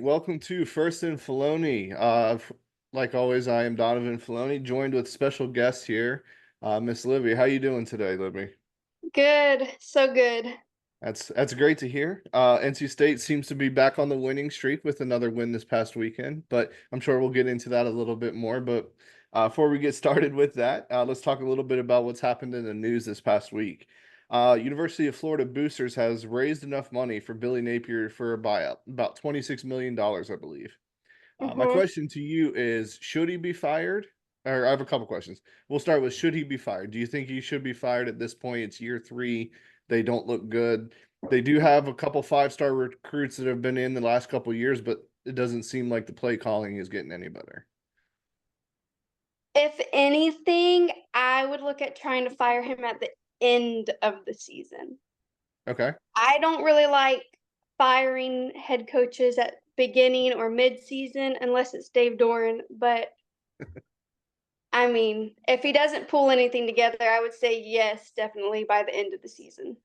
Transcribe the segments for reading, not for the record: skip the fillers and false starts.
welcome to First and Filoni. Like always, I am Donovan Filoni, joined with special guest here, Miss Libby. How you doing today, Libby? Good, so good. That's great to hear. NC State seems to be back on the winning streak with another win this past weekend, but I'm sure we'll get into that a little bit more. But before we get started with that, let's talk a little bit about what's happened in the news this past week. University of Florida Boosters has raised enough money for Billy Napier for a buyout, about $26 million, I believe. My hmm question to you is, should he be fired? Or I have a couple questions. We'll start with, should he be fired? Do you think he should be fired at this point? It's year three. They don't look good. They do have a couple five-star recruits that have been in the last couple of years, but it doesn't seem like the play calling is getting any better. If anything, I would look at trying to fire him at the end of the season. Okay. I don't really like firing head coaches at beginning or mid-season unless it's Dave Doran, but I mean, if he doesn't pull anything together, I would say yes, definitely by the end of the season.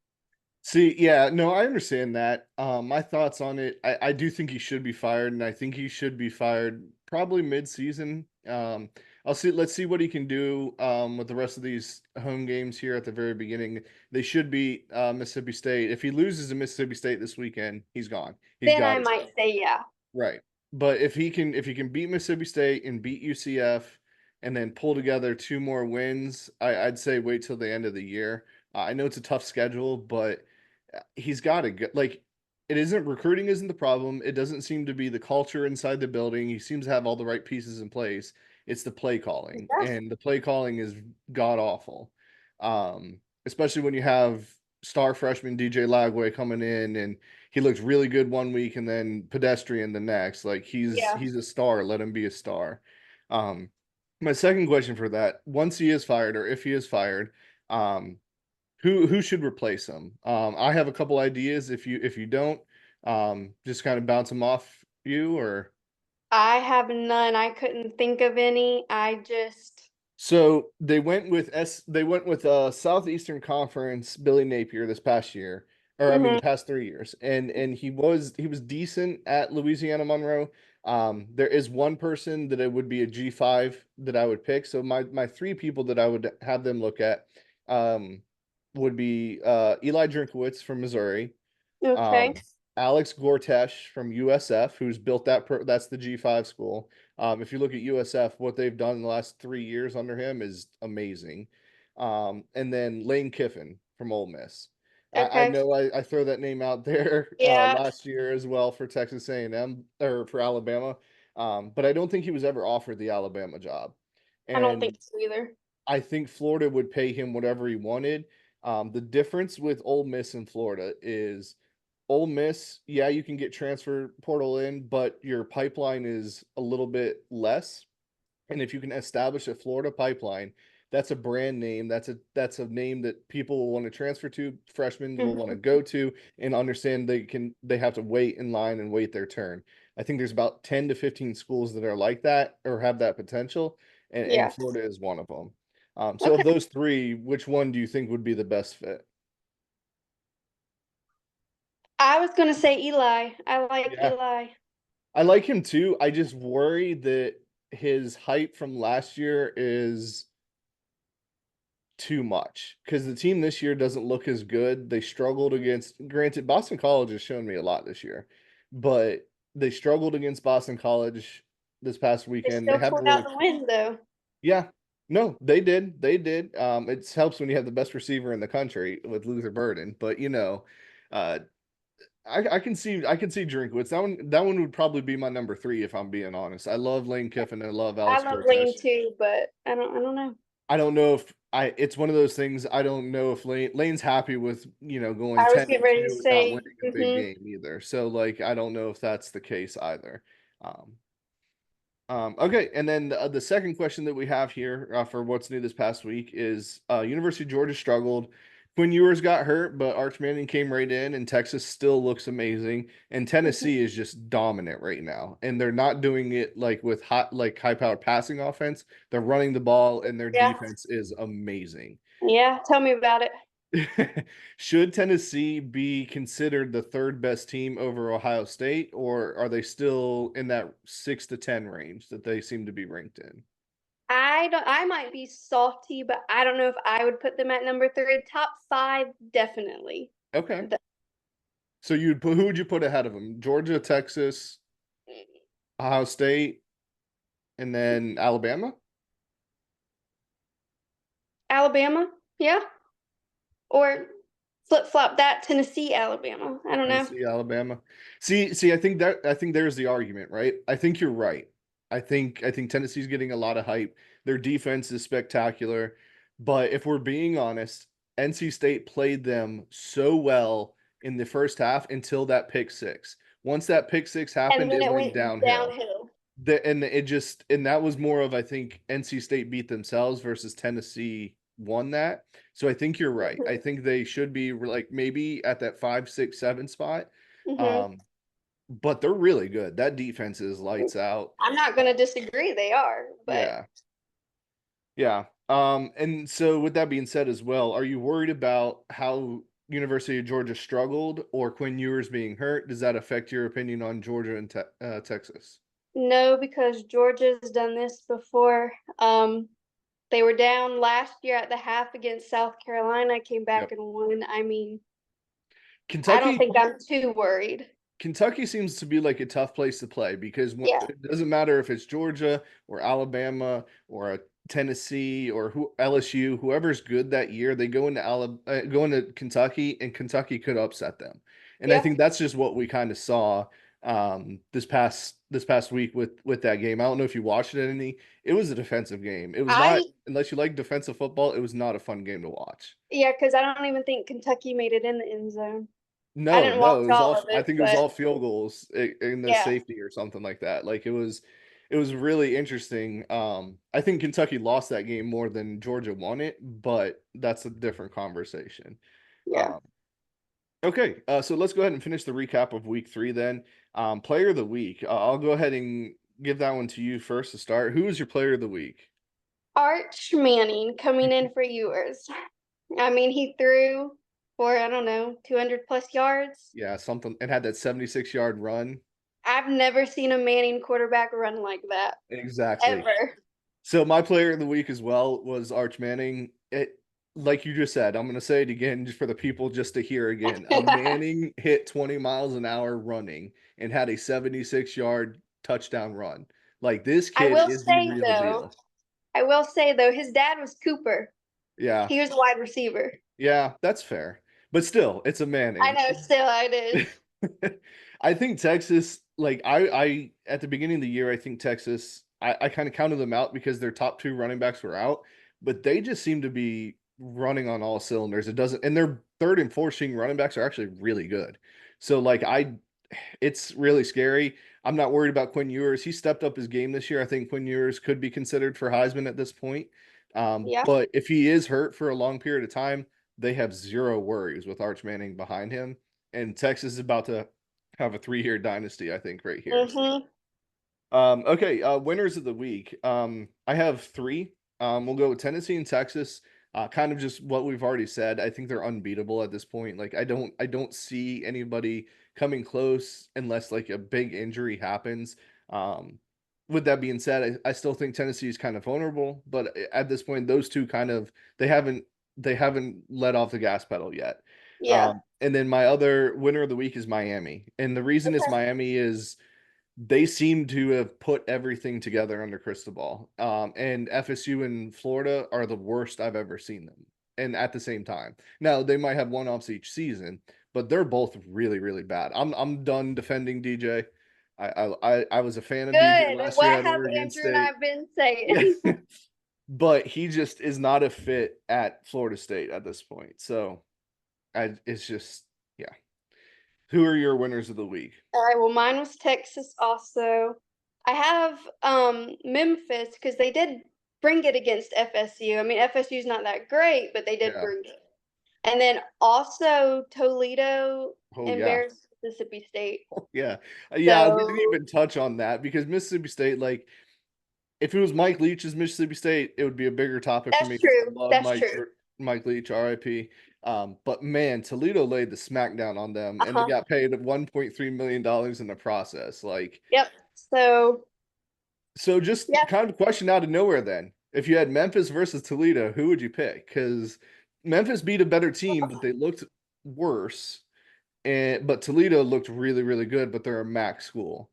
See, yeah, no, I understand that. My thoughts on it, I do think he should be fired, and I think he should be fired probably mid-season. Let's see what he can do with the rest of these home games here at the very beginning. They should beat Mississippi State. If he loses to Mississippi State this weekend, he's gone. He's Then got I to might stay. say yeah. Right. But if he can beat Mississippi State and beat UCF and then pull together two more wins, I'd say wait till the end of the year. I know it's a tough schedule, but he's got to get like it isn't recruiting isn't the problem. It doesn't seem to be the culture inside the building. He seems to have all the right pieces in place. It's the play calling, Yeah. and the play calling is god awful. Especially when you have star freshman DJ Lagway coming in and he looks really good one week and then pedestrian the next. Like Yeah. he's a star. Let him be a star. Um, my second question for that, once he is fired or if he is fired, um, who should replace him? I have a couple ideas. If you don't, just kind of bounce them off you or I have none. I couldn't think of any. I just so they went with Southeastern Conference Billy Napier this past year, or I mean the mhm. past 3 years, and he was decent at Louisiana Monroe. There is one person that it would be a G5 that I would pick. So my three people that I would have them look at um, would be Eli Drinkowitz from Missouri, Okay. um, Alex Gortesh from USF, who's built that's the G5 school. If you look at USF, what they've done in the last 3 years under him is amazing. And then Lane Kiffin from Ole Miss. I Okay. know I throw that name out there Yeah, last year as well for Texas A&M or for Alabama, but I don't think he was ever offered the Alabama job. I don't think And so either. I think Florida would pay him whatever he wanted. The difference with Ole Miss and Florida is Ole Miss, yeah, you can get transfer portal in, but your pipeline is a little bit less. And if you can establish a Florida pipeline, that's a brand name. That's a name that people will want to transfer to, freshmen will want to Mhm. go to, and understand they have to wait in line and wait their turn. I think there's about 10 to 15 schools that are like that or have that potential, and Yeah. Florida is one of them. So of Okay. those three, which one do you think would be the best fit? I was gonna say Eli. I like Yeah. Eli. I like him too. I just worry that his hype from last year is too much because the team this year doesn't look as good. They struggled against, granted, Boston College has shown me a lot this year, but they struggled against Boston College this past They weekend. They still haven't pulled out really, the win though. yeah, no, they did. They did. It helps when you have the best receiver in the country with Luther Burden, but uh, I can see Drinkwitz. That one would probably be my number three if I'm being honest. I love Lane Kiffin. I love I Alex love Lane Cortez. too, but I don't know. I don't know if it's one of those things. I don't know if Lane's happy with going I was 10 getting and ready to 2 and not say, winning a big game either. So like I don't know if that's the case either. Um, okay, and then the second question that we have here for what's new this past week is University of Georgia struggled. Quinn Ewers got hurt, but Arch Manning came right in, and Texas still looks amazing. And Mhm. Tennessee is just dominant right now, and they're not doing it like with high powered passing offense. They're running the ball, and their Yeah. defense is amazing. Yeah. Tell me about it. Should Tennessee be considered the third best team over Ohio State, or are they still in that 6 to 10 range that they seem to be ranked in? I might be salty, but I don't know if I would put them at number three. Top five, definitely. Okay. The- So you'd put, who would you put ahead of them? Georgia, Texas, Ohio State, and then Alabama? Alabama, yeah. Or flip flop that Tennessee, Alabama. I don't know. Tennessee, Alabama. I think there's the argument, right? I think you're right. I think Tennessee's getting a lot of hype. Their defense is spectacular, but if we're being honest, NC State played them so well in the first half until that pick six. Once that pick six And happened, then it it went went downhill. downhill. And that was more of, I think, NC State beat themselves versus Tennessee won that. So I think you're right. I Hmm. think they should be like maybe at that 5, 6, 7 spot. Hmm. Um, but they're really good. That defense is lights out. I'm not going to disagree. They are, but Yeah. Yeah. And so with that being said as well, are you worried about how University of Georgia struggled or Quinn Ewers being hurt? Does that affect your opinion on Georgia and Texas? no, because Georgia's done this before. They were down last year at the half against South Carolina, came back Yep. and won. I mean, I don't Kentucky think I'm too worried. Kentucky seems to be like a tough place to play because Yeah, it doesn't matter if it's Georgia or Alabama or a Tennessee or LSU, whoever's good that year, they go into go into Kentucky, and Kentucky could upset them. And I yeah. think that's just what we kind of saw this past week with that game. I don't know if you watched it any. It was a defensive game. It was not, I unless you like defensive football, it was not a fun game to watch. Yeah, because I don't even think Kentucky made it in the end zone. I No, didn't no, watch it was all all. of I it, think it was but all field goals in the yeah, safety or something like that. Like it was really interesting. I think Kentucky lost that game more than Georgia won it, but that's a different conversation. yeah. Um, okay, so let's go ahead and finish the recap of week three then. Player of the week. I'll go ahead and give that one to you first to start. Who is your player of the week? Arch Manning coming in for yours. I mean, he threw for, I don't know, 200 plus yards. Yeah, something. It had that 76-yard run. I've never seen a Manning quarterback run like that Exactly. ever. So my player of the week as well was Arch Manning. Like you just said, I'm going to say it again just for the people just to hear again. A Manning hit 20 miles an hour running and had a 76-yard touchdown run. Like this I kid will is the say real though, deal. I will say though, his dad was Cooper. Yeah. He was a wide receiver. Yeah, that's fair. But still, it's a I Manning. know, still it is. I think Texas, like I at the beginning of the year, I think Texas, I kind of counted them out because their top two running backs were out, but they just seem to be running on all cylinders. It doesn't, and their third and fourth string running backs are actually really good. So like it's really scary. I'm not worried about Quinn Ewers. He stepped up his game this year. I think Quinn Ewers could be considered for Heisman at this point. Yeah. But if he is hurt for a long period of time, they have zero worries with Arch Manning behind him. And Texas is about to have a 3-year dynasty, I think, right here. Mm-hmm. Okay, winners of the week. I have three. We'll go with Tennessee and Texas. Kind of just what we've already said. I think they're unbeatable at this point. Like I don't see anybody coming close unless like a big injury happens. With that being said, I still think Tennessee is kind of vulnerable, but at this point, those two kind of they haven't let off the gas pedal yet. Yeah. And then my other winner of the week is Miami, and the reason it's Okay. Miami is they seem to have put everything together under Cristobal. And FSU and Florida are the worst I've ever seen them. And at the same time, now they might have one-offs each season, but they're both really, really bad. I'm done defending DJ. I was a fan of DJ Good. last year What at have Oregon Andrew and State. I been Yeah, saying? but he just is not a fit at Florida State at this point. So it's just yeah. Who are your winners of the week? All right, well, mine was Texas also. I have Memphis because they did bring it against FSU. I mean, FSU's not that great, but they did Yeah. bring it. And then also Toledo Oh yeah. embarrassed Mississippi State. Yeah. Yeah, we didn't So even touch on that because Mississippi State, like, if it was Mike Leach's Mississippi State, it would be a bigger topic for me that's because I true. love That's true. Mike Leach, RIP. But man, Toledo laid the smackdown on them, and they Uh-huh. got paid $1.3 million in the process. Like, Yep. So, so just yeah. kind of a question out of nowhere then. If you had Memphis versus Toledo, who would you pick? Because Memphis beat a better team, but they looked worse. And but Toledo looked really, really good, but they're a MAC school.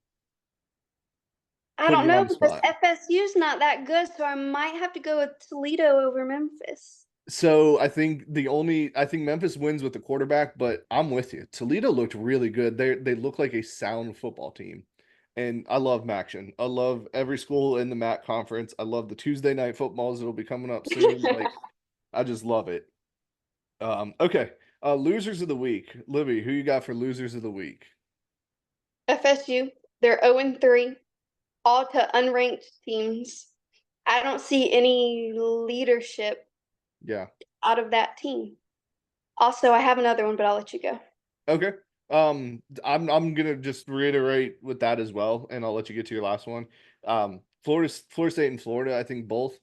I Putting don't you on know the because spot. FSU's not that good, so I might have to go with Toledo over Memphis. So I think Memphis wins with the quarterback, but I'm with you. Toledo looked really good. They look like a sound football team. And I love Maction. I love every school in the MAC conference. I love the Tuesday night footballs that'll be coming up soon. Like I just love it. Okay. Losers of the week. Libby, who you got for losers of the week? FSU, they're 0-3, all to unranked teams. I don't see any leadership Yeah. out of that team. Also, I have another one, but I'll let you go. Okay. I'm gonna just reiterate with that as well, and I'll let you get to your last one. Florida State and Florida, I think both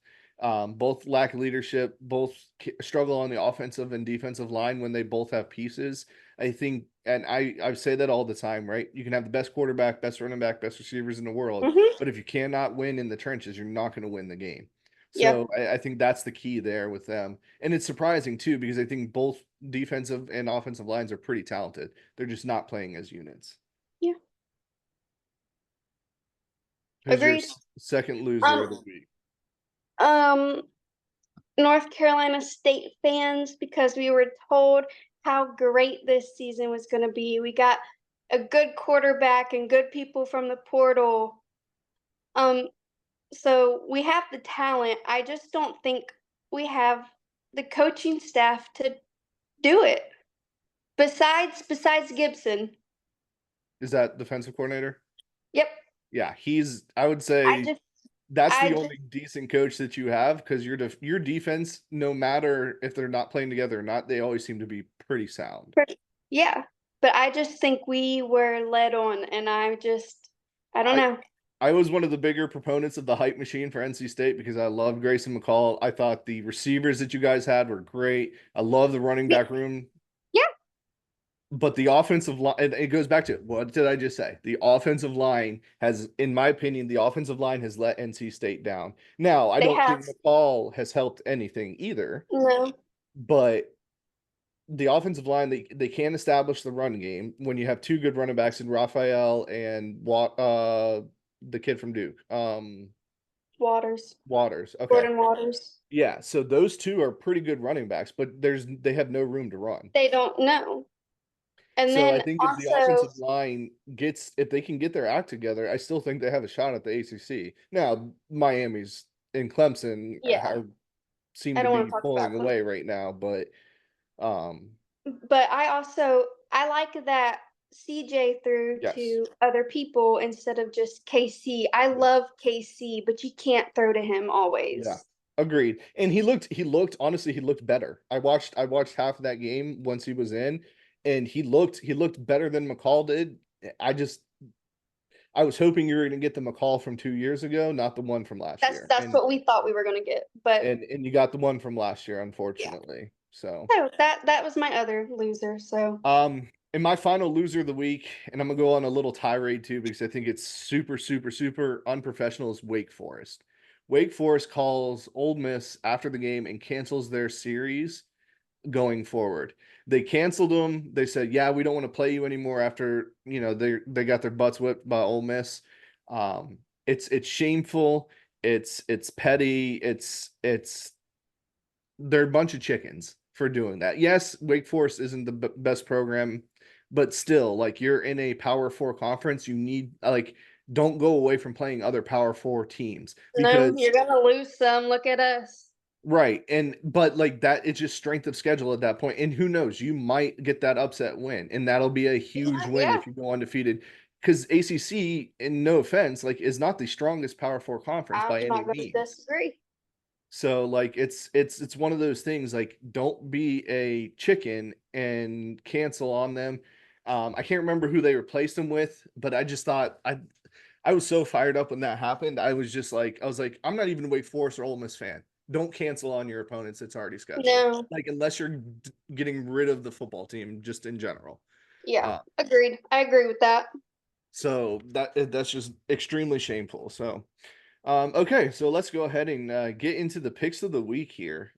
lack leadership, both struggle on the offensive and defensive line when they both have pieces. I think, and I say that all the time, right? You can have the best quarterback, best running back, best receivers in the world, Mm-hmm. but if you cannot win in the trenches, you're not going to win the game. Yeah. So I think that's the key there with them. And it's surprising too, because I think both defensive and offensive lines are pretty talented. They're just not playing as units. Yeah. Who's your Agreed. second loser Um, of the week? um, North Carolina State fans, because we were told how great this season was going to be. We got a good quarterback and good people from the portal. Um, so we have the talent. I just don't think we have the coaching staff to do it. Besides Gibson. Is that defensive coordinator? Yep. Yeah, I would I say just that's I the just only decent coach that you have because your defense, no matter if they're not playing together or not, they always seem to be pretty sound. yeah. But I just think we were led on and I don't I know. I was one of the bigger proponents of the hype machine for NC State because I love Grayson McCall. I thought the receivers that you guys had were great. I love the running back room. Yeah, But the offensive line, it goes back to what did I just say? The offensive line has, in my opinion, the offensive line has let NC State down. Now, I they don't have. think McCall has helped anything either, No. but the offensive line, they can establish the run game when you have two good running backs in Raphael and the kid from Duke, Waters. Waters. Okay. Gordon Waters. Yeah, so those two are pretty good running backs, but they have no room to run. They don't know. And So I then think if the also, offensive line if they can get their act together, I still think they have a shot at the ACC. Now, Miami's and Clemson yeah, seem I to don't want to be talk pulling about them. away right now, but um, But I like that CJ threw yes, to other people instead of just KC. I yeah, love KC, but you can't throw to him yeah, always. agreed. And he looked honestly, he looked better. I watched half of that game once he was in, and he looked better than McCall did. I just I was hoping you were going to get the McCall from 2 years ago, not the one from last That's year. that's what we thought we were gonna get. But And you got the one from last year, yeah. unfortunately. So, So that was my other loser. So in my final loser of the week, and I'm gonna go on a little tirade too because I think it's super, super, super unprofessional. Is Wake Forest. Wake Forest calls Old Miss after the game and cancels their series going forward. They canceled them. They said, "Yeah, we don't want to play you anymore." After they got their butts whipped by Ole Miss. It's shameful. It's petty. It's they're a bunch of chickens for doing that. Yes, Wake Forest isn't the best program, but still, like you're in a Power Four conference, you need like don't go away from playing other Power Four teams no, because you're gonna lose some. Look at us. right and but like that it's just strength of schedule at that point, and who knows, you might get that upset win, and that'll be a huge Yeah, win yeah. if you go undefeated. Because ACC, and no offense, like is not the strongest Power Four conference I'm by any not gonna means. disagree. So like it's one of those things like don't be a chicken and cancel on them. I can't remember who they replaced them with, but I just thought I was so fired up when that happened. I was like I'm not even a Wake Forest or Ole Miss fan. Don't cancel on your opponents. It's already scheduled. No. Like unless you're getting rid of the football team, just in general. Yeah. Uh, Agreed. I agree with that. so that's just extremely shameful. So okay, so let's go ahead and get into the picks of the week here.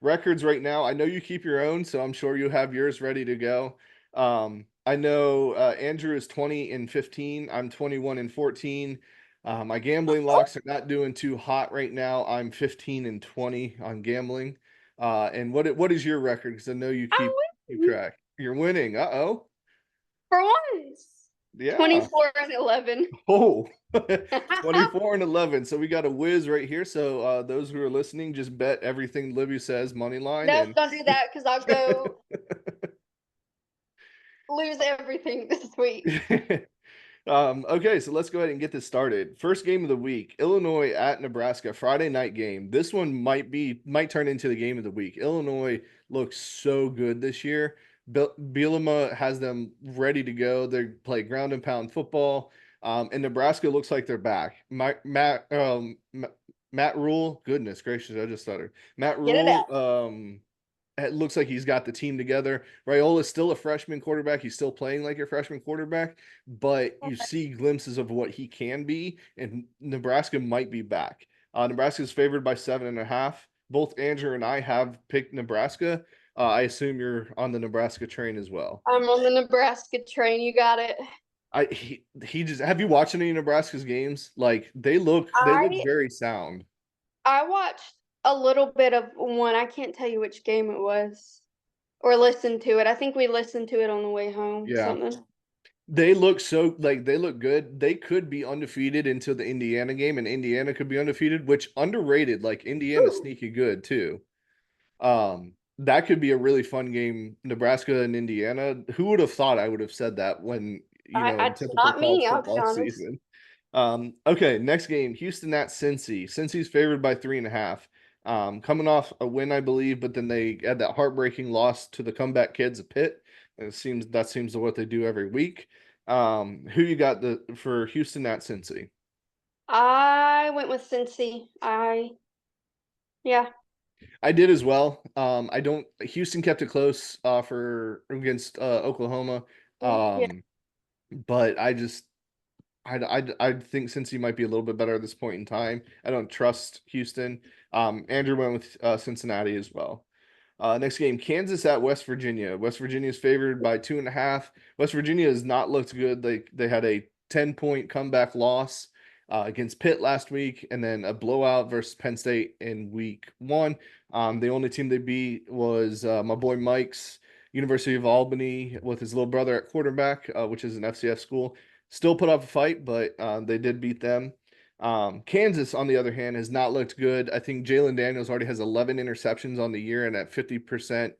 Records right now, I know you keep your own, so I'm sure you have yours ready to go. I know Andrew is 20 and 15. I'm 21 and 14. My gambling locks are not doing too hot right now. I'm 15 and 20 on gambling. And what is your record? Because I know you I keep win track. You're winning. Uh-oh. for once. Yeah. 24 and 11. Oh, 24 and 11. So we got a whiz right here. So those who are listening, just bet everything Libby says money line Nope, and don't do that because I'll go lose everything this week. Okay, so let's go ahead and get this started. First game of the week, Illinois at Nebraska, Friday night game. This one might turn into the game of the week. Illinois looks so good this year. Bielema has them ready to go. They play ground and pound football. And Nebraska looks like they're back. Matt Rule, goodness gracious, I just stuttered. Matt Get it Rule, out. it looks like he's got the team together. Raiola is still a freshman quarterback. He's still playing like a freshman quarterback, but you see glimpses of what he can be, and Nebraska might be back. Nebraska is favored by 7.5. Both Andrew and I have picked Nebraska. I assume you're on the Nebraska train as well. I'm on the Nebraska train. You got it. He just have you watched any of Nebraska's games? Like they look I very sound. I watched a little bit of one. I can't tell you which game it was or listened to it. I think we listened to it on the way home. Yeah. Something. They look so like they look good. They could be undefeated until the Indiana game, and Indiana could be undefeated, which underrated. Like Indiana's Ooh, sneaky good too. That could be a really fun game, Nebraska and Indiana. Who would have thought I would have said that when, in it's typical not college me. I'll be football honest. season? Okay, next game, Houston at Cincy. Cincy's favored by 3.5. Coming off a win, I believe, but then they had that heartbreaking loss to the comeback kids of Pitt. And that seems to what they do every week. Who you got for Houston at Cincy? I went with Cincy. Yeah. I did as well. I don't. Houston kept it close for against Oklahoma, Yeah. um, but I think Cincy might be a little bit better at this point in time. I don't trust Houston. Andrew went with Cincinnati as well. Next game, Kansas at West Virginia. West Virginia is favored by 2.5. West Virginia has not looked good. They had a 10-point comeback loss against Pitt last week, and then a blowout versus Penn State in week one. The only team they beat was my boy Mike's University of Albany with his little brother at quarterback, which is an FCS school. Still put up a fight, but they did beat them. Kansas, on the other hand, has not looked good. I think Jalen Daniels already has 11 interceptions on the year and at 50%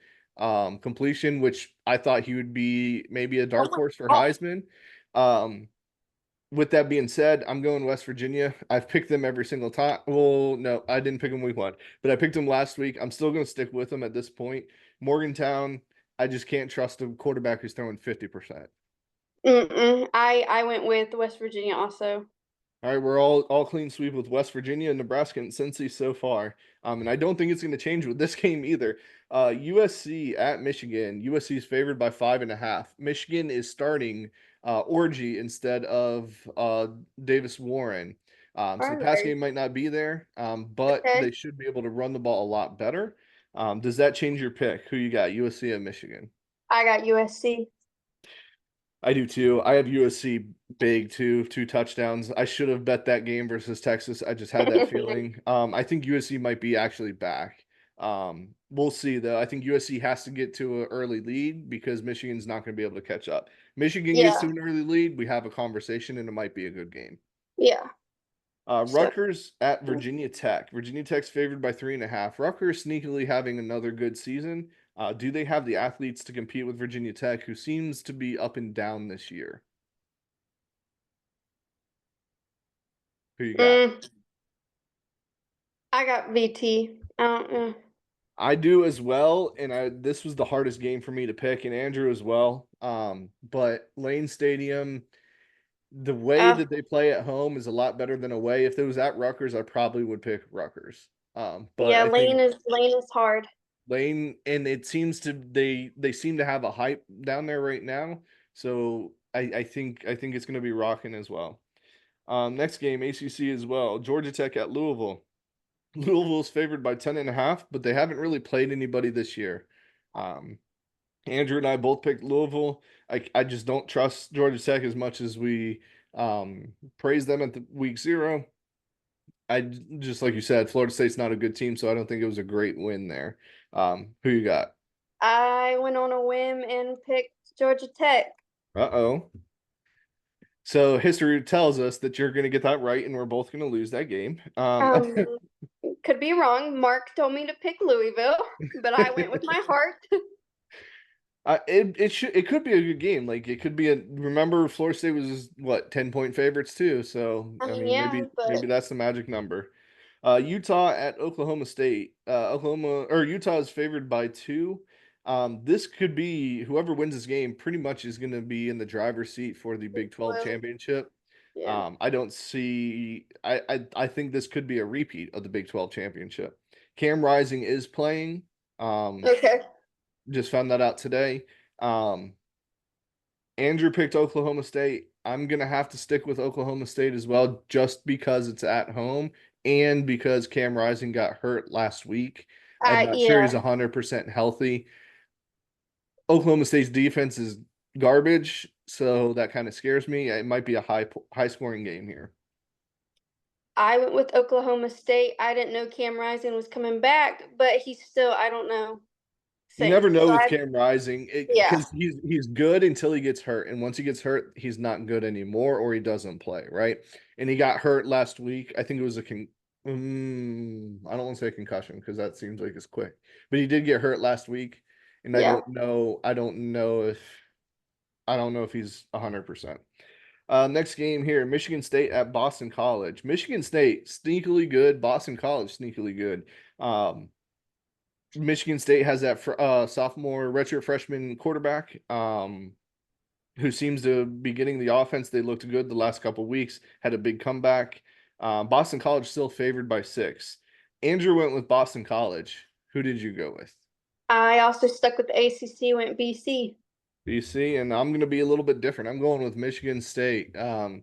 completion, which I thought he would be maybe a Oh dark my horse for God. Heisman. Um, with that being said, I'm going West Virginia. I've picked them every single time. Well, no, I didn't pick them week one, but I picked them last week. I'm still going to stick with them at this point. Morgantown, I just can't trust a quarterback who's throwing 50%. I went with West Virginia also. All right, we're all clean sweep with West Virginia, Nebraska, and Cincy so far. And I don't think it's going to change with this game either. USC at Michigan. USC is favored by 5.5. Michigan is starting Orgy instead of Davis Warren. So All the pass right. game might not be there, but Okay. they should be able to run the ball a lot better. Does that change your pick? Who you got, USC and Michigan? I got USC. I do too. I have USC big too, 2 touchdowns. I should have bet that game versus Texas. I just had that feeling. I think USC might be actually back. We'll see though. I think USC has to get to an early lead because Michigan's not going to be able to catch up. Michigan gets to Yeah. an early lead, we have a conversation and it might be a good game. Yeah. So Rutgers at Virginia Tech. Virginia Tech's favored by 3.5. Rutgers sneakily having another good season. Do they have the athletes to compete with Virginia Tech, who seems to be up and down this year? Who you got? mm, I got VT. I don't know. I do as well, and this was the hardest game for me to pick, and Andrew as well. But Lane Stadium, the way Uh, that they play at home is a lot better than away. If it was at Rutgers, I probably would pick Rutgers. But Yeah, I think Lane is hard. Lane, and it seems to they seem to have a hype down there right now. So I think it's going to be rocking as well. Next game, ACC as well. Georgia Tech at Louisville. Louisville's favored by 10.5, but they haven't really played anybody this year. Um, Andrew and I both picked Louisville. I just don't trust Georgia Tech as much as we praise them at the week 0. I just like you said, Florida State's not a good team, so I don't think it was a great win there. Who you got? I went on a whim and picked Georgia Tech. Uh-oh. So history tells us that you're going to get that right, and we're both going to lose that game. Um, could be wrong. Mark told me to pick Louisville, but I went with my heart. It could be a good game. Like it could be a remember Florida State was what 10-point favorites too. So I I mean, mean yeah, maybe but that's the magic number. Utah at Oklahoma State. Oklahoma or Utah is favored by 2. This could be whoever wins this game pretty much is going to be in the driver's seat for the Big 12 well, championship. yeah. I don't see. I think this could be a repeat of the Big 12 championship. Cam Rising is playing. Um, Okay. just found that out today. Um, Andrew picked Oklahoma State. I'm gonna have to stick with Oklahoma State as well, just because it's at home and because Cam Rising got hurt last week. I'm not sure he's Yeah. 100% healthy. Oklahoma State's defense is garbage, so that kind of scares me. It might be a high scoring game here. I went with Oklahoma State. I didn't know Cam Rising was coming back, but he's still, I don't know, You never sinks. know So with I, Cam Rising yeah, because he's good until he gets hurt, and once he gets hurt, he's not good anymore, or he doesn't play, right? And he got hurt last week. I think it was I don't want to say concussion because that seems like it's quick, but he did get hurt last week, and I yeah. don't know. I don't know if he's 100%. Next game here, Michigan State at Boston College. Michigan State sneakily good. Boston College sneakily good. Um, Michigan State has that sophomore redshirt freshman quarterback who seems to be getting the offense. They looked good the last couple weeks, had a big comeback. Boston College still favored by 6. Andrew went with Boston College. Who did you go with? I also stuck with the ACC, went BC. BC, and I'm going to be a little bit different. I'm going with Michigan State. I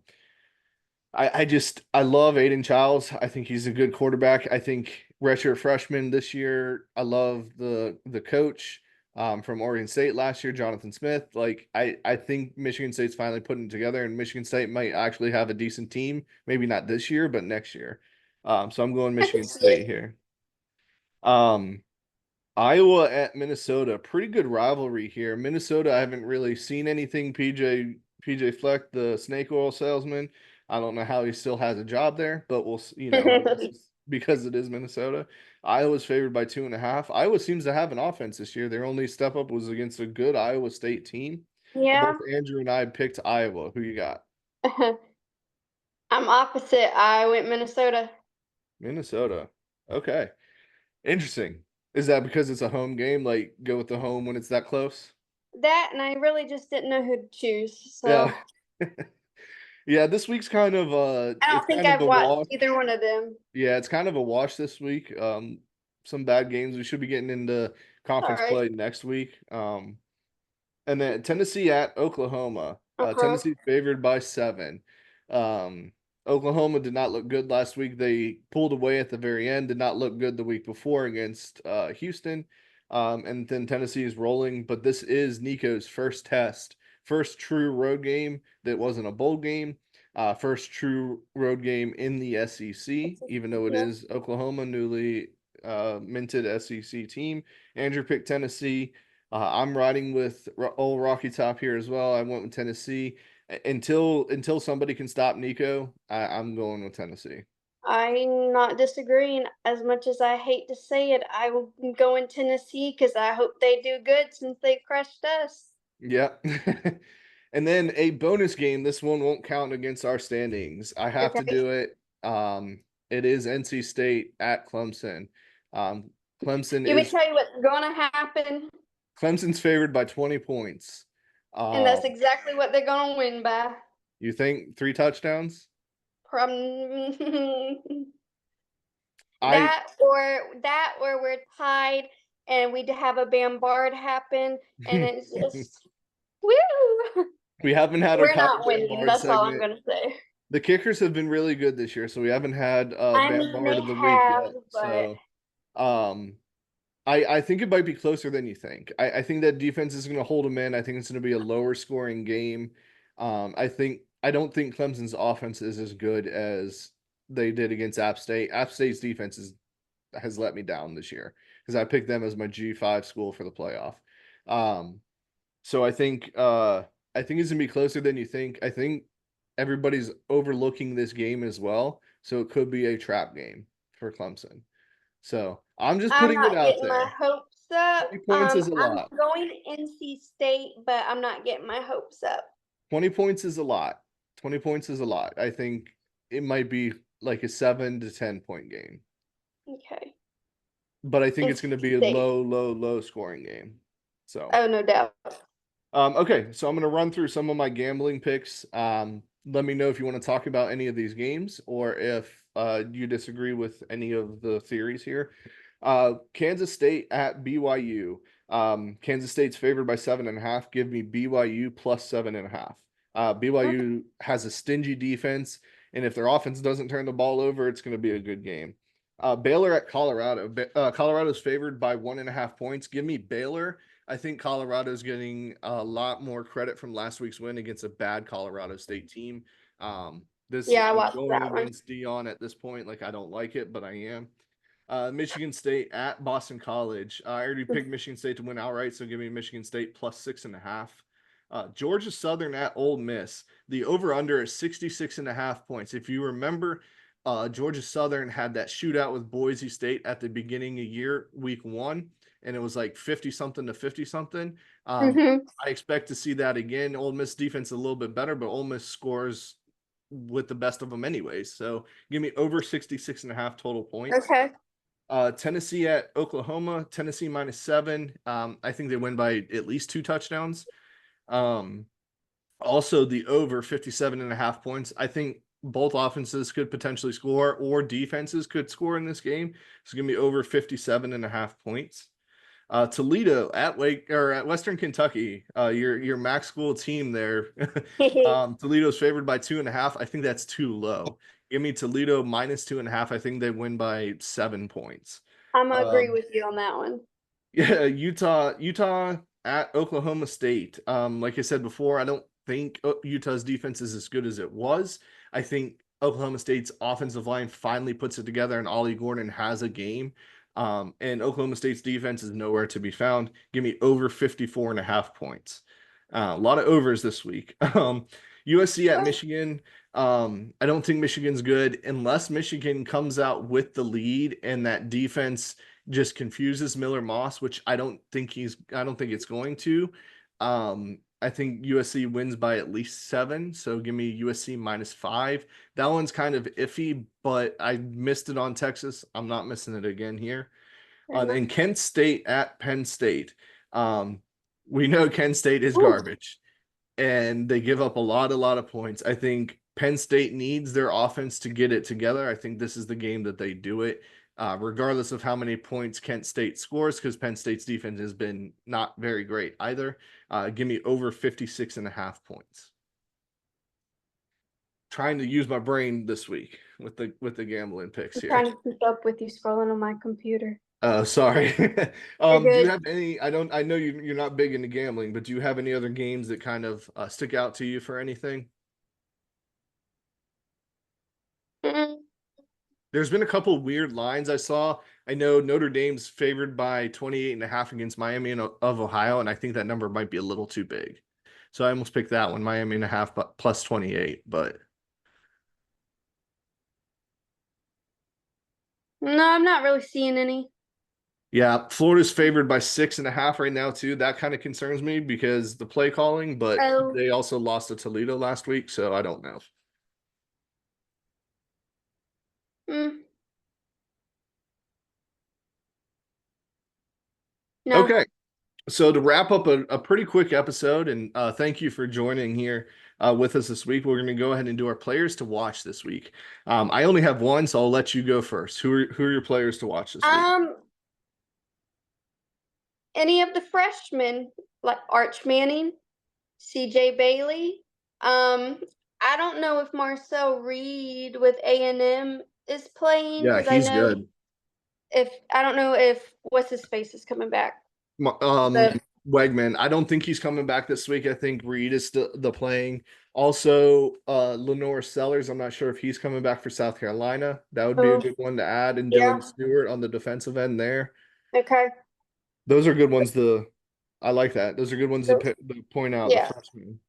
love Aiden Childs. I think he's a good quarterback. I think redshirt freshman this year. I love the coach from Oregon State last year, Jonathan Smith. Like I think Michigan State's finally putting it together, and Michigan State might actually have a decent team. Maybe not this year, but next year. So I'm going I can Michigan see State it. here. Um, Iowa at Minnesota, pretty good rivalry here. Minnesota, I haven't really seen anything. PJ Fleck, the snake oil salesman. I don't know how he still has a job there, but I guess it's because it is Minnesota. Iowa's favored by 2.5. Iowa seems to have an offense this year. Their only step up was against a good Iowa State team. Both Yeah. Andrew and I picked Iowa. Who you got? I'm opposite. I went Minnesota. Minnesota. Okay. Interesting. Is that because it's a home game? Like go with the home when it's that close? That, and I really just didn't know who to choose. Yeah. So Yeah, this week's kind of I it's don't think kind of I've a watched wash. either one of them. Yeah, it's kind of a wash this week. Some bad games. We should be getting into All conference right. play next week. And then Tennessee at Oklahoma. Uh-huh. Tennessee favored by 7. Um, Oklahoma did not look good last week. They pulled away at the very end. Did not look good the week before against Houston. And then Tennessee is rolling. But this is Nico's first test, first true road game that wasn't a bowl game. First true road game in the SEC, even though it Yeah. is Oklahoma, newly minted SEC team. Andrew picked Tennessee. I'm riding with old Rocky Top here as well. I went with Tennessee until somebody can stop Nico. I'm going with Tennessee. I'm not disagreeing. As much as I hate to say it, I will go in Tennessee because I hope they do good since they crushed us. Yeah. And then a bonus game. This one won't count against our standings. I have to Okay. do it. It is NC State at Clemson. Um, Clemson You may is tell you what's gonna happen, Clemson's favored by 20 points. and that's Um, exactly what they're gonna win by. you think 3 touchdowns? From I That or we're tied and we have a bombard happen and it's just woo. we haven't had our We're Kyle not winning. Bard That's all I'm segment. gonna say. The kickers have been really good this year, so we haven't had I mean, Bambard they of the week have, yet. but So um I think it might be closer than you think. I think that defense is going to hold them in. I think it's going to be a lower scoring game. I don't think Clemson's offense is as good as they did against App State. App State's defense has let me down this year because I picked them as my G5 school for the playoff. Um, so I think it's gonna be closer than you think. I think everybody's overlooking this game as well, so it could be a trap game for Clemson. So I'm just I'm putting it not out getting my there. hopes up. 20 points is a I'm lot. going NC State, but I'm not getting my hopes up. 20 points is a lot. 20 points is a lot. I think it might be like a 7 to 10 point game, Okay. but I think it's going to NC be a State. low scoring game. So Oh, no doubt. okay, so I'm going to run through some of my gambling picks. Let me know if you want to talk about any of these games or if you disagree with any of the theories here. Kansas State at BYU. Kansas State's favored by 7.5. Give me BYU plus 7.5. BYU has a stingy defense, and if their offense doesn't turn the ball over, it's going to be a good game. Baylor at Colorado. Colorado's favored by 1.5 points. Give me Baylor. I think Colorado's getting a lot more credit from last week's win against a bad Colorado State team. Yeah, I I'm watched going that one. against Dion at this point. Like I don't like it, but I am. Michigan State at Boston College. I already picked Michigan State to win outright, so give me Michigan State plus 6.5. Georgia Southern at Ole Miss. The over/under is 66.5 points. If you remember, Georgia Southern had that shootout with Boise State at the beginning of year, week 1, and it was like 50 something to 50 something. Mm-hmm. I expect to see that again. Ole Miss defense is a little bit better, but Ole Miss scores with the best of them anyways. So give me over 66.5 total points. Okay. Tennessee at Oklahoma. Tennessee -7. I think they win by at least 2 touchdowns. Um, Also, the over 57.5 points. I think both offenses could potentially score or defenses could score in this game. So give me over 57.5 points. Toledo at Wake or at Western Kentucky, your MAC school team there. Toledo's favored by 2.5. I think that's too low. Give me Toledo -2.5. I think they win by 7 points. I'm gonna agree Um, with you on that one. yeah, Utah at Oklahoma State. Like I said before, I don't think Utah's defense is as good as it was. I think Oklahoma State's offensive line finally puts it together, and Ollie Gordon has a game. And Oklahoma State's defense is nowhere to be found. Give me over 54.5 points. A lot of overs this week. USC at Michigan. I don't think Michigan's good unless Michigan comes out with the lead and that defense just confuses Miller Moss, which I don't think it's going to. I think USC wins by at least 7, so give me USC -5. That one's kind of iffy, but I missed it on Texas. I'm not missing it again here. Fair enough. And Kent State at Penn State. Um, we know Kent State is Ooh. garbage and they give up a lot of points. I think Penn State needs their offense to get it together. I think this is the game that they do it, regardless of how many points Kent State scores, because Penn State's defense has been not very great either. Give me over 56.5 points. Trying to use my brain this week with the gambling picks I'm here. trying to keep up with you scrolling on my computer. Sorry. You're Do you good. have any? I know you're not big into gambling, but do you have any other games that kind of stick out to you for anything? Mm, There's been a couple weird lines I saw. I know Notre Dame's favored by 28.5 against Miami of Ohio, and I think that number might be a little too big. So I almost picked that one, Miami and a half, but plus 28. But no, I'm not really seeing any. yeah, Florida's favored by 6.5 right now, too. That kind of concerns me because the play calling, but Oh, they also lost to Toledo last week, so I don't know. mm, no. Okay. So to wrap up a pretty quick episode, and thank you for joining here. with us this week. We're going to go ahead and do our players to watch this week. I only have one, so I'll let you go first. Who are your players to watch this week? Um, any of the freshmen, like Arch Manning, CJ Bailey. Um, I don't know if Marcel Reed with A&M is playing Yeah, because I he's know good. if I don't know if what's his face is coming back. Um, The Wegman. I don't think he's coming back this week. I think Reed is still the playing. Also, Lenore Sellers. I'm not sure if he's coming back for South Carolina. That would be a oh good one to add. And Dylan yeah, Stewart on the defensive end there. okay. Those are good ones to. I like that. Those are good ones to, So, to point out the yeah, freshmen.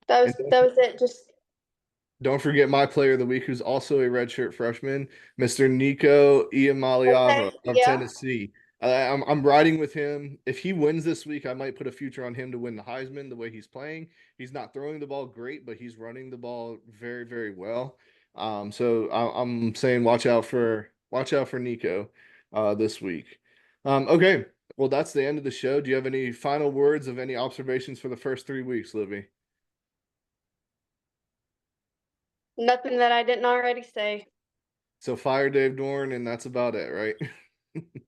that And was that was it. Just don't forget my player of the week, who's also a redshirt freshman, Mr. Nico okay. Iamaleava of Yeah, Tennessee. I'm riding with him. If he wins this week, I might put a future on him to win the Heisman the way he's playing. He's not throwing the ball great, but he's running the ball very, very well. I'm saying watch out for Nico this week. Okay, well that's the end of the show. Do you have any final words of any observations for the first 3 weeks, Libby? nothing that I didn't already say. So fire Dave Dorn, and that's about it, right?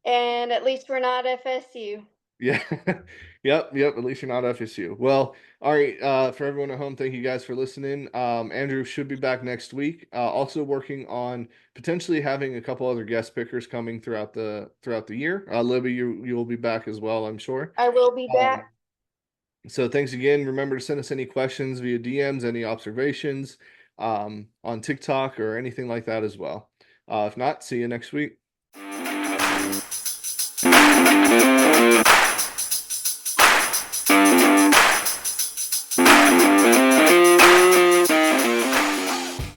And at least we're not FSU. Yeah. Yep. At least you're not FSU. Well, all right. For everyone at home, thank you guys for listening. Andrew should be back next week. Also working on potentially having a couple other guest pickers coming throughout the year. Libby, you'll be back as well, I'm sure. I will be Um, back. so thanks again. Remember to send us any questions via DMs, any observations on TikTok or anything like that as well. If not, see you next week.